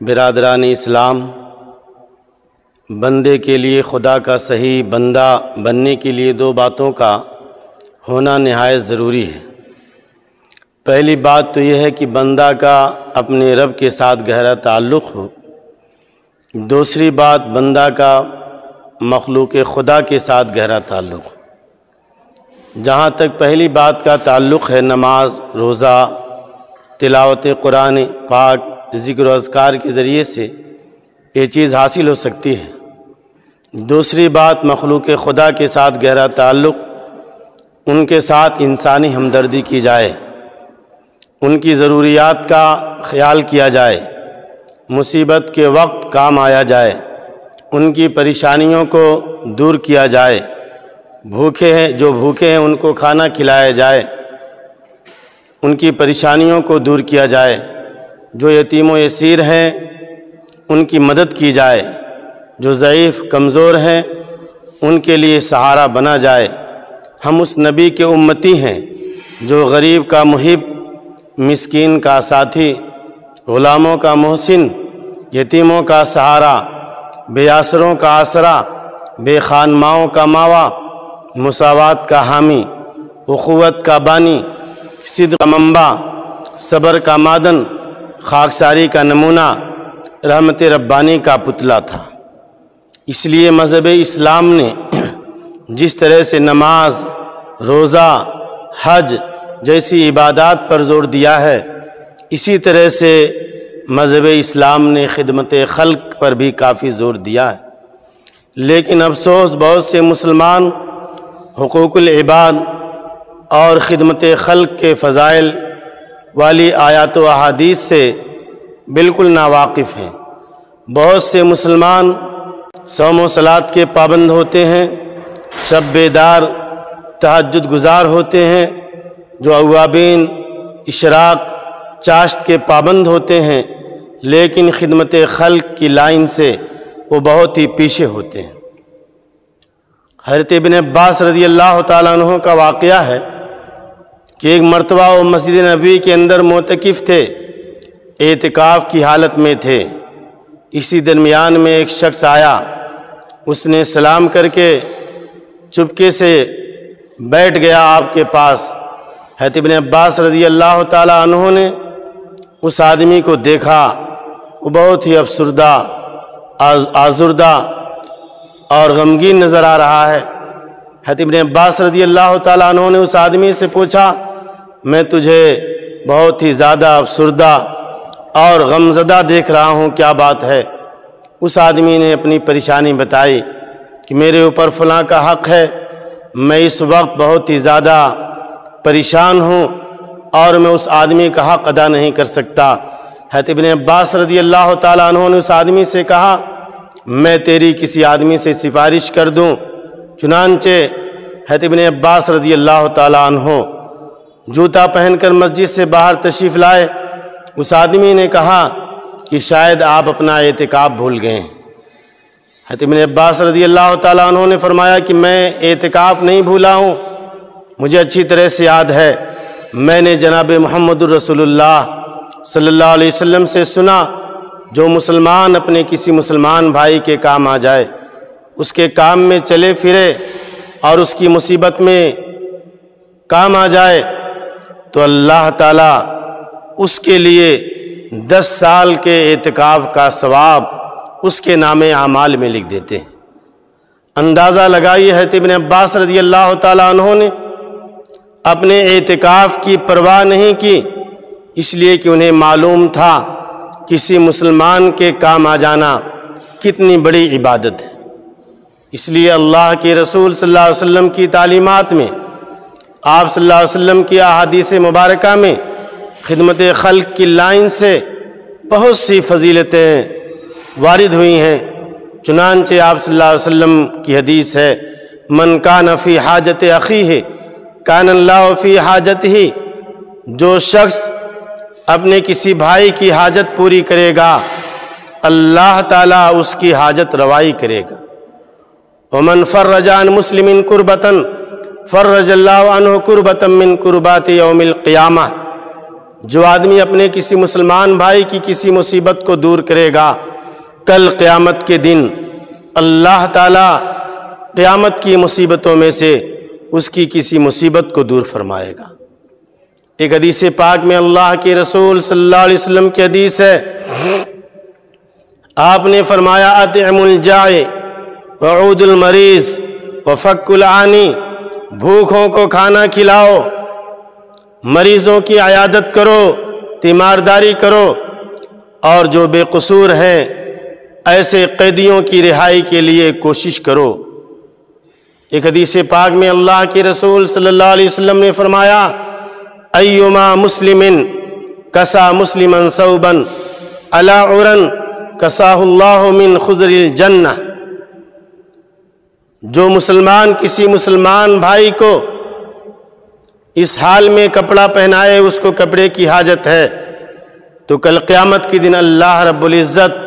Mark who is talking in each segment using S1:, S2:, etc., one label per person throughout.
S1: برادران اسلام، بندے کے لیے خدا کا صحیح بندہ بننے کے لیے دو باتوں کا ہونا نہایت ضروری ہے۔ پہلی بات تو یہ ہے کہ بندہ کا اپنے رب کے ساتھ گہرا تعلق ہو۔ دوسری بات بندہ کا مخلوق خدا کے ساتھ گہرا تعلق ہو۔ جہاں تک پہلی بات کا تعلق ہے، نماز، روزہ، تلاوت قرآن پاک، ذکر و اذکار کے ذریعے سے یہ چیز حاصل ہو سکتی ہے۔ دوسری بات مخلوق خدا کے ساتھ گہرا تعلق، ان کے ساتھ انسانی ہمدردی کی جائے، ان کی ضروریات کا خیال کیا جائے، مصیبت کے وقت کام آیا جائے، ان کی پریشانیوں کو دور کیا جائے، بھوکے ہیں جو بھوکے ہیں ان کو کھانا کھلایا جائے، ان کی پریشانیوں کو دور کیا جائے، جو یتیم و یسیر ہیں ان کی مدد کی جائے، جو ضعیف کمزور ہیں ان کے لیے سہارا بنا جائے۔ ہم اس نبی کے امتی ہیں جو غریب کا محب، مسکین کا ساتھی، غلاموں کا محسن، یتیموں کا سہارا، بے آسروں کا آسرا، بے خانماؤں کا ماوا، مساوات کا حامی، اخوت کا بانی، صدق کا منبع، صبر کا معدن، خاکساری کا نمونہ، رحمت ربانی کا پتلا تھا۔ اس لیے مذہب اسلام نے جس طرح سے نماز، روزہ، حج جیسی عبادات پر زور دیا ہے، اسی طرح سے مذہب اسلام نے خدمت خلق پر بھی کافی زور دیا ہے۔ لیکن افسوس، بہت سے مسلمان حقوق العباد اور خدمت خلق کے فضائل والی آیات و احادیث سے بالکل ناواقف ہیں۔ بہت سے مسلمان صوم و صلات کے پابند ہوتے ہیں، شب بیدار تہجد گزار ہوتے ہیں، جو اوابین، اشراق، چاشت کے پابند ہوتے ہیں، لیکن خدمت خلق کی لائن سے وہ بہت ہی پیچھے ہوتے ہیں۔ حضرت ابن عباس رضی اللہ تعالیٰ عنہ کا واقعہ ہے کہ ایک مرتبہ وہ مسجد نبوی کے اندر معتکف تھے، اعتکاف کی حالت میں تھے۔ اسی درمیان میں ایک شخص آیا، اس نے سلام کر کے چپکے سے بیٹھ گیا آپ کے پاس۔ حضرت ابن عباس رضی اللہ تعالیٰ عنہ نے اس آدمی کو دیکھا، وہ بہت ہی افسردہ، آزردہ اور غمگین نظر آ رہا ہے۔ حضرت ابن عباس رضی اللہ تعالیٰ عنہ نے اس آدمی سے پوچھا، میں تجھے بہت ہی زیادہ افسردہ اور غمزدہ دیکھ رہا ہوں، کیا بات ہے؟ اس آدمی نے اپنی پریشانی بتائی کہ میرے اوپر فلاں کا حق ہے، میں اس وقت بہت ہی زیادہ پریشان ہوں اور میں اس آدمی کا حق ادا نہیں کر سکتا۔ حضرت ابن عباس رضی اللہ تعالیٰ عنہ نے اس آدمی سے کہا، میں تیری کسی آدمی سے سفارش کر دوں؟ چنانچہ حضرت ابن عباس رضی اللہ تعالیٰ عنہ جوتا پہن کر مسجد سے باہر تشریف لائے۔ اس آدمی نے کہا کہ شاید آپ اپنا اعتکاف بھول گئے ہیں۔ حضرت ابن عباس رضی اللہ تعالیٰ عنہ نے فرمایا کہ میں اعتکاف نہیں بھولا ہوں، مجھے اچھی طرح سے یاد ہے، میں نے جناب محمد الرسول اللہ صلی اللہ علیہ وسلم سے سنا، جو مسلمان اپنے کسی مسلمان بھائی کے کام آ جائے، اس کے کام میں چلے پھرے اور اس کی مصیبت میں کام آ جائے تو اللہ تعالیٰ اس کے لیے 10 سال کے اعتکاف کا ثواب اس کے نام اعمال میں لکھ دیتے ہیں۔ اندازہ لگائیے، حضرت ابن عباس رضی اللہ تعالیٰ عنہ نے اپنے اعتکاف کی پرواہ نہیں کی، اس لیے کہ انہیں معلوم تھا کسی مسلمان کے کام آ جانا کتنی بڑی عبادت ہے۔ اس لیے اللہ کے رسول صلی اللہ علیہ وسلم کی تعلیمات میں، آپ صلی اللہ علیہ وسلم کی احادیث مبارکہ میں خدمت خلق کی لائن سے بہت سی فضیلتیں وارد ہوئی ہیں۔ چنانچہ آپ صلی اللہ علیہ وسلم کی حدیث ہے، من کان فی حاجت اخیہ کان اللہ فی حاجتہ، جو شخص اپنے کسی بھائی کی حاجت پوری کرے گا، اللہ تعالیٰ اس کی حاجت روائی کرے گا۔ ومن فرج عن مسلم کربۃ فرج اللہ عنہ کربۃ من کربات یوم القیامہ، جو آدمی اپنے کسی مسلمان بھائی کی کسی مصیبت کو دور کرے گا، کل قیامت کے دن اللہ تعالیٰ قیامت کی مصیبتوں میں سے اس کی کسی مصیبت کو دور فرمائے گا۔ ایک حدیث پاک میں اللہ کے رسول صلی اللہ علیہ وسلم کی حدیث ہے، آپ نے فرمایا اطعم الجائع وعود المریض وفک العانی، بھوکھوں کو کھانا کھلاؤ، مریضوں کی عیادت کرو، تیمارداری کرو، اور جو بے قصور ہیں ایسے قیدیوں کی رہائی کے لیے کوشش کرو۔ ایک حدیث پاک میں اللہ کے رسول صلی اللہ علیہ وسلم نے فرمایا ایما مسلم کسا مسلما ثوبا علی عرن کساہ اللہ من خضر الجنہ، جو مسلمان کسی مسلمان بھائی کو اس حال میں کپڑا پہنائے، اس کو کپڑے کی حاجت ہے، تو کل قیامت کے دن اللہ رب العزت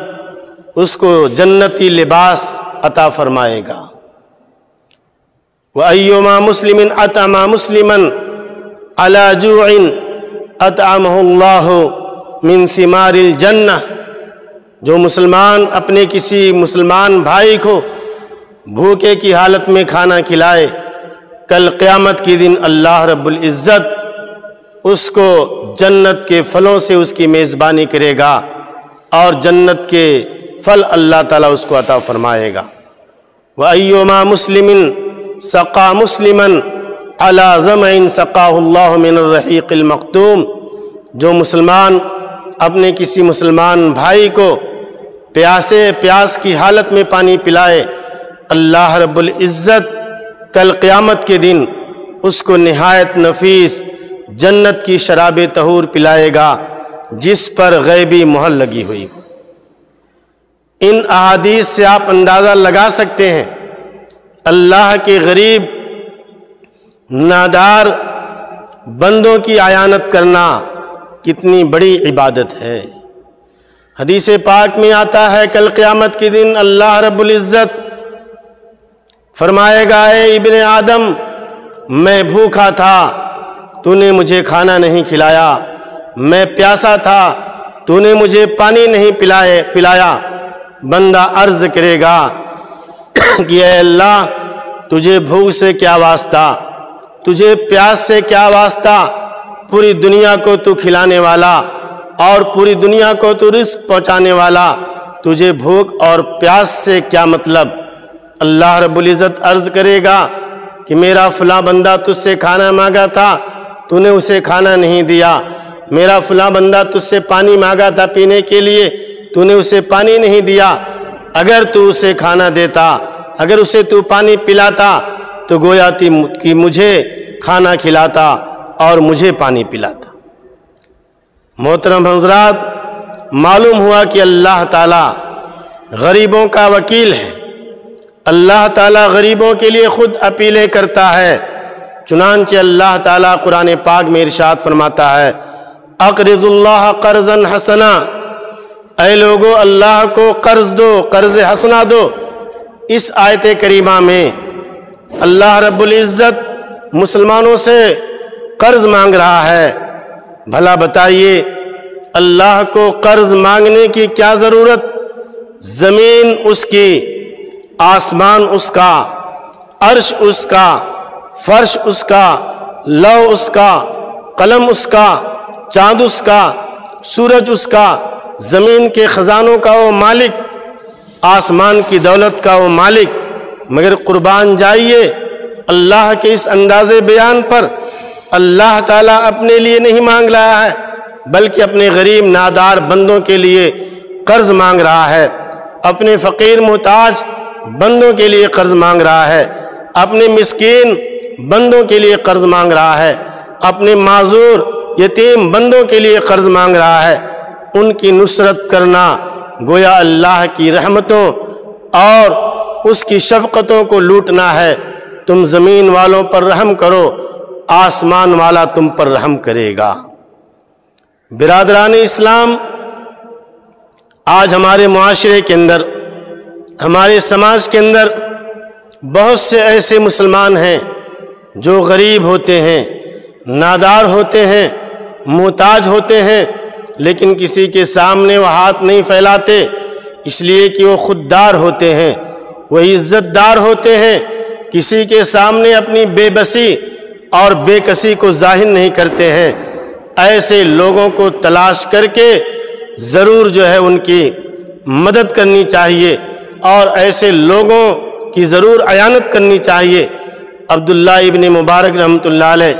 S1: اس کو جنتی لباس عطا فرمائے گا۔ وَأَيُّمَا مُسْلِمٍ أَطْعَمَ مُسْلِمًا عَلَى جُوعٍ أَطْعَمَهُ اللَّهُ مِنْ ثِمَارِ الْجَنَّةِ، جو مسلمان اپنے کسی مسلمان بھائی کو بھوکے کی حالت میں کھانا کھلائے، کل قیامت کے دن اللہ رب العزت اس کو جنت کے پھلوں سے اس کی میزبانی کرے گا، اور جنت کے پھل اللہ تعالیٰ اس کو عطا فرمائے گا۔ وَأَيُّمَا مُسْلِمٍ سقا مسلما علی ظمأ سقاہ اللہ من الرحیق المختوم، جو مسلمان اپنے کسی مسلمان بھائی کو پیاس کی حالت میں پانی پلائے، اللہ رب العزت کل قیامت کے دن اس کو نہایت نفیس جنت کی شراب طہور پلائے گا جس پر غیبی مہر لگی ہوئی ہو۔ ان احادیث سے آپ اندازہ لگا سکتے ہیں اللہ کے غریب نادار بندوں کی اعانت کرنا کتنی بڑی عبادت ہے۔ حدیث پاک میں آتا ہے کل قیامت کے دن اللہ رب العزت فرمائے گا اے ابن آدم، میں بھوکا تھا تو نے مجھے کھانا نہیں کھلایا، میں پیاسا تھا تو نے مجھے پانی نہیں پلایا۔ بندہ عرض کرے گا کہ اے اللہ، تجھے بھوک سے کیا واسطہ، تجھے پیاس سے کیا واسطہ، پوری دنیا کو تو کھلانے والا اور پوری دنیا کو تو رزق پہنچانے والا، تجھے بھوک اور پیاس سے کیا مطلب؟ اللہ رب العزت عرض کرے گا کہ میرا فلاں بندہ تجھ سے کھانا مانگا تھا تو نے اسے کھانا نہیں دیا، میرا فلاں بندہ تجھ سے پانی مانگا تھا پینے کے لیے تو نے اسے پانی نہیں دیا، اگر تو اسے کھانا دیتا، اگر اسے تو پانی پلاتا تو گویا کہ مجھے کھانا کھلاتا اور مجھے پانی پلاتا۔ محترم حضرات، معلوم ہوا کہ اللہ تعالیٰ غریبوں کا وکیل ہے، اللہ تعالیٰ غریبوں کے لیے خود اپیلیں کرتا ہے، چنانچہ اللہ تعالیٰ قرآن پاک میں ارشاد فرماتا ہے اقرض اللہ قرضا حسنا، اے لوگو اللہ کو قرض دو، قرض حسنا دو۔ اس آیت کریمہ میں اللہ رب العزت مسلمانوں سے قرض مانگ رہا ہے۔ بھلا بتائیے اللہ کو قرض مانگنے کی کیا ضرورت؟ زمین اس کی، آسمان اس کا، عرش اس کا، فرش اس کا، لوح اس کا، قلم اس کا، چاند اس کا، سورج اس کا، زمین کے خزانوں کا وہ مالک، آسمان کی دولت کا وہ مالک۔ مگر قربان جائیے اللہ کے اس انداز بیان پر اللہ تعالیٰ اپنے لیے نہیں مانگ رہا ہے بلکہ اپنے غریب نادار بندوں کے لیے قرض مانگ رہا ہے، اپنے فقیر محتاج بندوں کے لیے قرض مانگ رہا ہے، اپنے مسکین بندوں کے لیے قرض مانگ رہا ہے، اپنے معذور یتیم بندوں کے لیے قرض مانگ رہا ہے۔ ان کی نصرت کرنا گویا اللہ کی رحمتوں اور اس کی شفقتوں کو لوٹنا ہے۔ تم زمین والوں پر رحم کرو، آسمان والا تم پر رحم کرے گا۔ برادران اسلام، آج ہمارے معاشرے کے اندر، ہمارے سماج کے اندر بہت سے ایسے مسلمان ہیں جو غریب ہوتے ہیں، نادار ہوتے ہیں، محتاج ہوتے ہیں، لیکن کسی کے سامنے وہ ہاتھ نہیں پھیلاتے، اس لیے کہ وہ خوددار ہوتے ہیں، وہ عزت دار ہوتے ہیں، کسی کے سامنے اپنی بے بسی اور بے کسی کو ظاہر نہیں کرتے ہیں۔ ایسے لوگوں کو تلاش کر کے ضرور جو ہے ان کی مدد کرنی چاہیے اور ایسے لوگوں کی ضرور اعانت کرنی چاہیے۔ عبداللہ ابن مبارک رحمۃ اللہ علیہ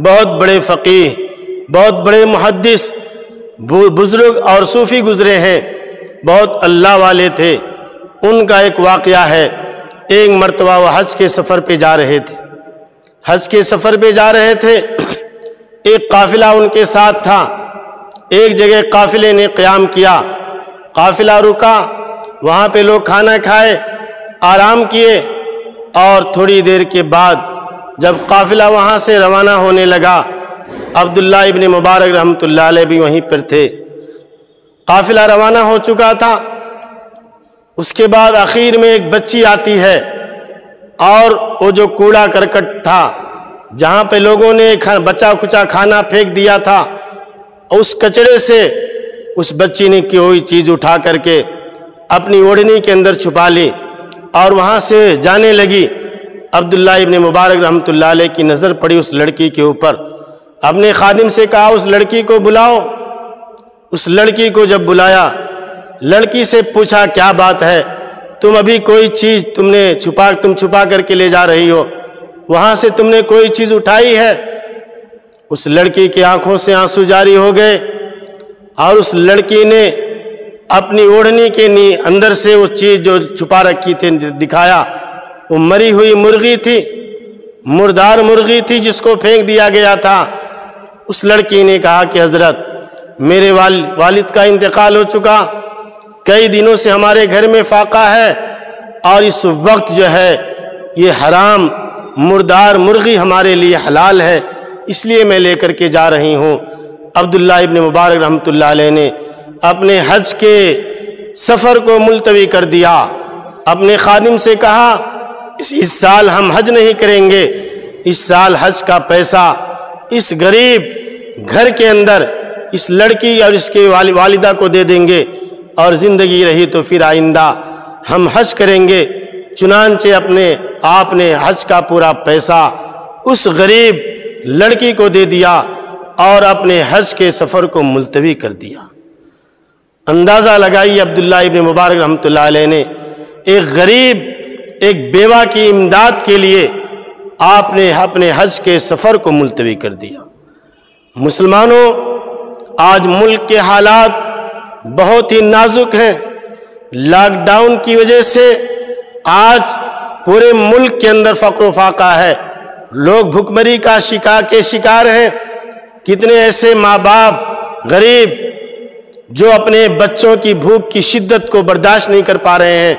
S1: بہت بڑے فقیہ، بہت بڑے محدث، بزرگ اور صوفی گزرے ہیں، بہت اللہ والے تھے۔ ان کا ایک واقعہ ہے، ایک مرتبہ وہ حج کے سفر پہ جا رہے تھے، حج کے سفر پہ جا رہے تھے، ایک قافلہ ان کے ساتھ تھا۔ ایک جگہ قافلے نے قیام کیا، قافلہ رکا، وہاں پہ لوگ کھانا کھائے، آرام کیے، اور تھوڑی دیر کے بعد جب قافلہ وہاں سے روانہ ہونے لگا، عبداللہ ابن مبارک رحمۃ اللہ علیہ بھی وہیں پر تھے۔ قافلہ روانہ ہو چکا تھا، اس کے بعد آخر میں ایک بچی آتی ہے، اور وہ جو کوڑا کرکٹ تھا جہاں پہ لوگوں نے بچا کچا کھانا پھینک دیا تھا، اس کچڑے سے اس بچی نے کوئی چیز اٹھا کر کے اپنی اوڑھنی کے اندر چھپا لی اور وہاں سے جانے لگی۔ عبداللہ ابن مبارک رحمۃ اللہ علیہ کی نظر پڑی اس لڑکی کے اوپر، اپنے خادم سے کہا اس لڑکی کو بلاؤ۔ اس لڑکی کو جب بلایا، لڑکی سے پوچھا کیا بات ہے، تم ابھی کوئی چیز تم چھپا کر کے لے جا رہی ہو، وہاں سے تم نے کوئی چیز اٹھائی ہے؟ اس لڑکی کی آنکھوں سے آنسو جاری ہو گئے، اور اس لڑکی نے اپنی اوڑھنی کے اندر سے وہ چیز جو چھپا رکھی تھی دکھایا۔ وہ مری ہوئی مرغی تھی، مردار مرغی تھی جس کو پھینک دیا گیا تھا۔ اس لڑکی نے کہا کہ حضرت میرے والد کا انتقال ہو چکا، کئی دنوں سے ہمارے گھر میں فاقہ ہے، اور اس وقت جو ہے یہ حرام مردار مرغی ہمارے لیے حلال ہے، اس لیے میں لے کر کے جا رہی ہوں۔ عبداللہ ابن مبارک رحمۃ اللہ علیہ نے اپنے حج کے سفر کو ملتوی کر دیا، اپنے خادم سے کہا اس سال ہم حج نہیں کریں گے، اس سال حج کا پیسہ اس غریب گھر کے اندر اس لڑکی اور اس کے والدہ کو دے دیں گے، اور زندگی رہی تو پھر آئندہ ہم حج کریں گے۔ چنانچہ آپ نے حج کا پورا پیسہ اس غریب لڑکی کو دے دیا اور اپنے حج کے سفر کو ملتوی کر دیا۔ اندازہ لگائیے عبداللہ ابن مبارک رحمۃ اللہ علیہ نے ایک غریب، ایک بیوہ کی امداد کے لیے آپ نے اپنے حج کے سفر کو ملتوی کر دیا۔ مسلمانوں، آج ملک کے حالات بہت ہی نازک ہیں۔ لاک ڈاؤن کی وجہ سے آج پورے ملک کے اندر فقر و فاقہ ہے، لوگ بھوکمری کا شکار ہیں۔ کتنے ایسے ماں باپ غریب جو اپنے بچوں کی بھوک کی شدت کو برداشت نہیں کر پا رہے ہیں،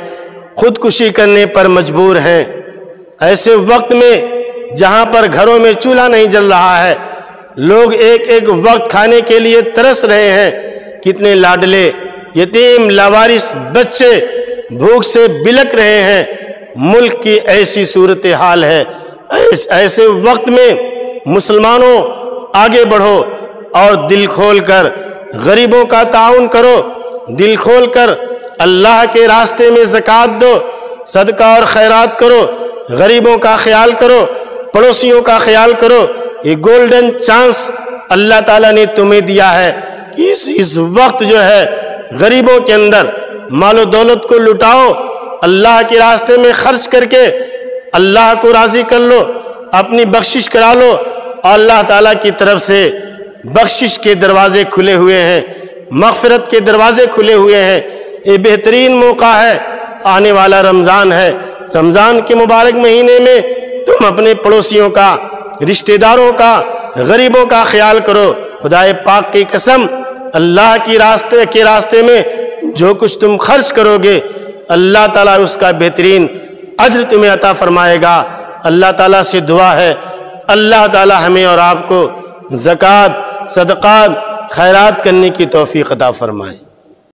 S1: خودکشی کرنے پر مجبور ہیں۔ ایسے وقت میں جہاں پر گھروں میں چولہا نہیں جل رہا ہے، لوگ ایک ایک وقت کھانے کے لیے ترس رہے ہیں۔ کتنے لاڈلے یتیم لاوارث بچے بھوک سے بلک رہے ہیں۔ ملک کی ایسی صورتحال ہے۔ ایسے وقت میں مسلمانوں آگے بڑھو اور دل کھول کر غریبوں کا تعاون کرو، دل کھول کر اللہ کے راستے میں زکوٰۃ دو، صدقہ اور خیرات کرو، غریبوں کا خیال کرو، پڑوسیوں کا خیال کرو۔ یہ گولڈن چانس اللہ تعالیٰ نے تمہیں دیا ہے کہ اس وقت جو ہے غریبوں کے اندر مال و دولت کو لٹاؤ، اللہ کے راستے میں خرچ کر کے اللہ کو راضی کر لو، اپنی بخشش کرا لو، اور اللہ تعالیٰ کی طرف سے بخشش کے دروازے کھلے ہوئے ہیں، مغفرت کے دروازے کھلے ہوئے ہیں۔ یہ بہترین موقع ہے، آنے والا رمضان ہے۔ رمضان کے مبارک مہینے میں تم اپنے پڑوسیوں کا، رشتہ داروں کا، غریبوں کا خیال کرو۔ خدائے پاک کی قسم، اللہ کی راستے میں جو کچھ تم خرچ کرو گے، اللہ تعالیٰ اس کا بہترین اجر تمہیں عطا فرمائے گا۔ اللہ تعالیٰ سے دعا ہے اللہ تعالیٰ ہمیں اور آپ کو زکوٰۃ، صدقات، خیرات کرنے کی توفیق عطا فرمائے۔